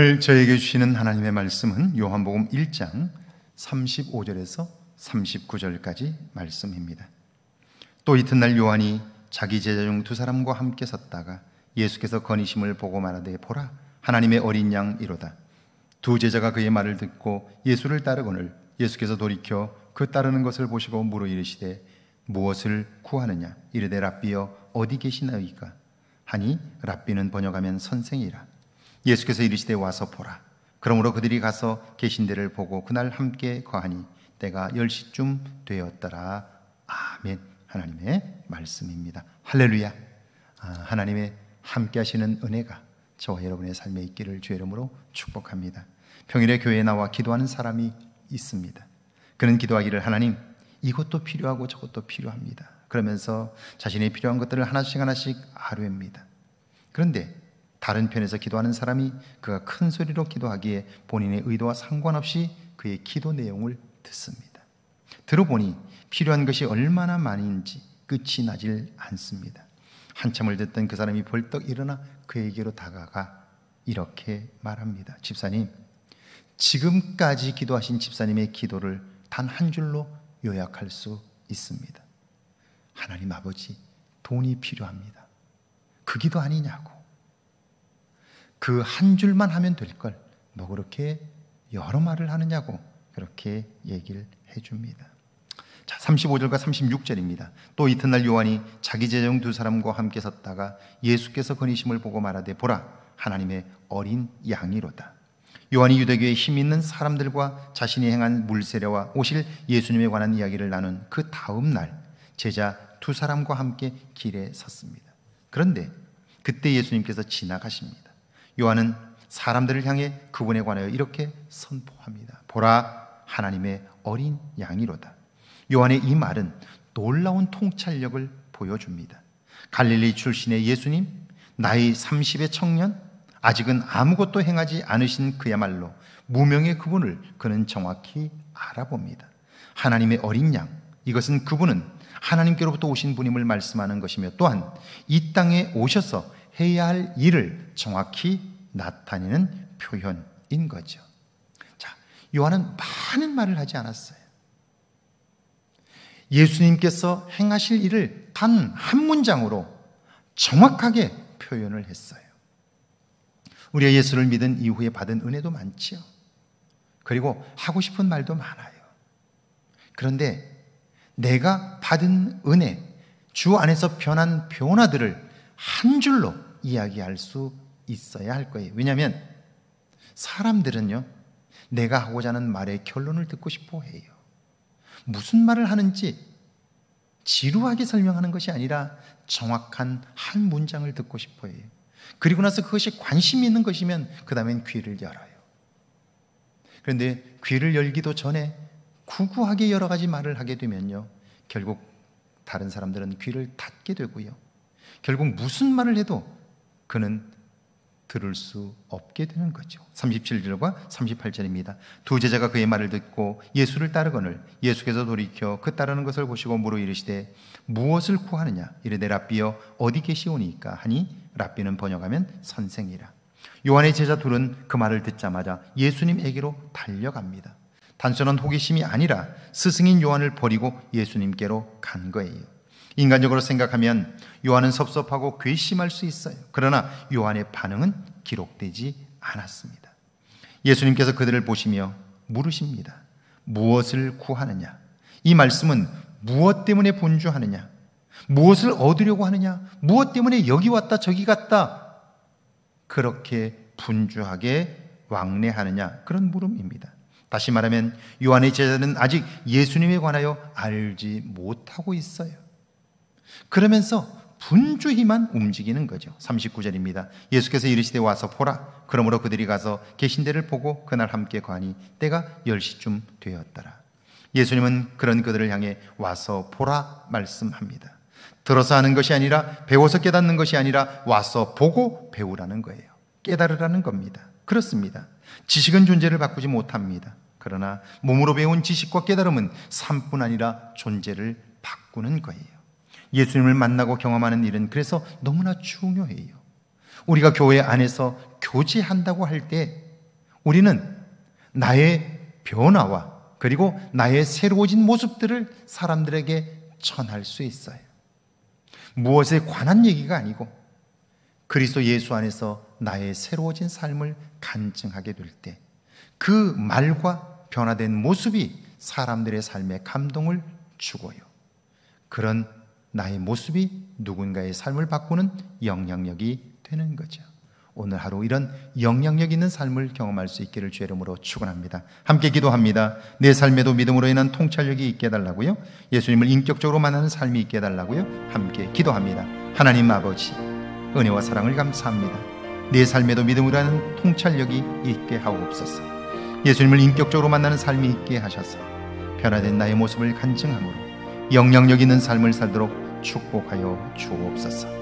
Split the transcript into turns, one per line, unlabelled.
오늘 저에게 주시는 하나님의 말씀은 요한복음 1장 35절에서 39절까지 말씀입니다. 또 이튿날 요한이 자기 제자 중 두 사람과 함께 섰다가 예수께서 거니심을 보고 말하되 보라 하나님의 어린 양이로다. 두 제자가 그의 말을 듣고 예수를 따르거늘 예수께서 돌이켜 그 따르는 것을 보시고 물어 이르시되 무엇을 구하느냐? 이르되 랍비여 어디 계시나이까? 하니 랍비는 번역하면 선생이라. 예수께서 이르시되 와서 보라. 그러므로 그들이 가서 계신 데를 보고 그날 함께 거하니 때가 10시쯤 되었더라. 아멘. 하나님의 말씀입니다. 할렐루야. 하나님의 함께 하시는 은혜가 저와 여러분의 삶에 있기를 주의 이름으로 축복합니다. 평일에 교회에 나와 기도하는 사람이 있습니다. 그는 기도하기를 하나님 이것도 필요하고 저것도 필요합니다. 그러면서 자신이 필요한 것들을 하나씩 하나씩 아뢰입니다. 그런데 다른 편에서 기도하는 사람이 그가 큰 소리로 기도하기에 본인의 의도와 상관없이 그의 기도 내용을 듣습니다. 들어보니 필요한 것이 얼마나 많은지 끝이 나질 않습니다. 한참을 듣던 그 사람이 벌떡 일어나 그에게로 다가가 이렇게 말합니다. 집사님, 지금까지 기도하신 집사님의 기도를 단 한 줄로 요약할 수 있습니다. 하나님 아버지, 돈이 필요합니다. 그 기도 아니냐고. 그 한 줄만 하면 될 걸 뭐 그렇게 여러 말을 하느냐고 그렇게 얘기를 해줍니다. 자, 35절과 36절입니다. 또 이튿날 요한이 자기 제자 중 두 사람과 함께 섰다가 예수께서 거니심을 보고 말하되 보라 하나님의 어린 양이로다. 요한이 유대교에 힘 있는 사람들과 자신이 행한 물세례와 오실 예수님에 관한 이야기를 나눈 그 다음 날 제자 두 사람과 함께 길에 섰습니다. 그런데 그때 예수님께서 지나가십니다. 요한은 사람들을 향해 그분에 관하여 이렇게 선포합니다. 보라 하나님의 어린 양이로다. 요한의 이 말은 놀라운 통찰력을 보여줍니다. 갈릴리 출신의 예수님, 나이 30의 청년, 아직은 아무것도 행하지 않으신 그야말로 무명의 그분을 그는 정확히 알아봅니다. 하나님의 어린 양, 이것은 그분은 하나님께로부터 오신 분임을 말씀하는 것이며 또한 이 땅에 오셔서 해야 할 일을 정확히 나타내는 표현인 거죠. 자, 요한은 많은 말을 하지 않았어요. 예수님께서 행하실 일을 단 한 문장으로 정확하게 표현을 했어요. 우리가 예수를 믿은 이후에 받은 은혜도 많지요. 그리고 하고 싶은 말도 많아요. 그런데 내가 받은 은혜, 주 안에서 변한 변화들을 한 줄로 이야기할 수 있어야 할 거예요. 왜냐하면 사람들은요, 내가 하고자 하는 말의 결론을 듣고 싶어 해요. 무슨 말을 하는지 지루하게 설명하는 것이 아니라 정확한 한 문장을 듣고 싶어 해요. 그리고 나서 그것이 관심이 있는 것이면 그 다음엔 귀를 열어요. 그런데 귀를 열기도 전에 구구하게 여러 가지 말을 하게 되면요, 결국 다른 사람들은 귀를 닫게 되고요, 결국 무슨 말을 해도 그는 들을 수 없게 되는 거죠. 37절과 38절입니다. 두 제자가 그의 말을 듣고 예수를 따르거늘 예수께서 돌이켜 그 따르는 것을 보시고 물어 이르시되 무엇을 구하느냐? 이르되 랍비여 어디 계시오니까? 하니 랍비는 번역하면 선생이라. 요한의 제자 둘은 그 말을 듣자마자 예수님에게로 달려갑니다. 단순한 호기심이 아니라 스승인 요한을 버리고 예수님께로 간 거예요. 인간적으로 생각하면 요한은 섭섭하고 괘씸할 수 있어요. 그러나 요한의 반응은 기록되지 않았습니다. 예수님께서 그들을 보시며 물으십니다. 무엇을 구하느냐? 이 말씀은 무엇 때문에 분주하느냐? 무엇을 얻으려고 하느냐? 무엇 때문에 여기 왔다 저기 갔다 그렇게 분주하게 왕래하느냐? 그런 물음입니다. 다시 말하면 요한의 제자는 아직 예수님에 관하여 알지 못하고 있어요. 그러면서 분주히만 움직이는 거죠. 39절입니다. 예수께서 이르시되 와서 보라. 그러므로 그들이 가서 계신 데를 보고 그날 함께 거하니 때가 10시쯤 되었더라. 예수님은 그런 그들을 향해 와서 보라 말씀합니다. 들어서 하는 것이 아니라, 배워서 깨닫는 것이 아니라 와서 보고 배우라는 거예요. 깨달으라는 겁니다. 그렇습니다. 지식은 존재를 바꾸지 못합니다. 그러나 몸으로 배운 지식과 깨달음은 삶뿐 아니라 존재를 바꾸는 거예요. 예수님을 만나고 경험하는 일은 그래서 너무나 중요해요. 우리가 교회 안에서 교제한다고 할 때 우리는 나의 변화와 그리고 나의 새로워진 모습들을 사람들에게 전할 수 있어요. 무엇에 관한 얘기가 아니고 그리스도 예수 안에서 나의 새로워진 삶을 간증하게 될 때 그 말과 변화된 모습이 사람들의 삶에 감동을 주고요. 그런 나의 모습이 누군가의 삶을 바꾸는 영향력이 되는 거죠. 오늘 하루 이런 영향력 있는 삶을 경험할 수 있기를 주의 이름으로 축원합니다. 함께 기도합니다. 내 삶에도 믿음으로 인한 통찰력이 있게 해달라고요. 예수님을 인격적으로 만나는 삶이 있게 해달라고요. 함께 기도합니다. 하나님 아버지, 은혜와 사랑을 감사합니다. 내 삶에도 믿음으로 인한 통찰력이 있게 하옵소서. 예수님을 인격적으로 만나는 삶이 있게 하셔서 변화된 나의 모습을 간증함으로 영향력 있는 삶을 살도록 축복하여 주옵소서.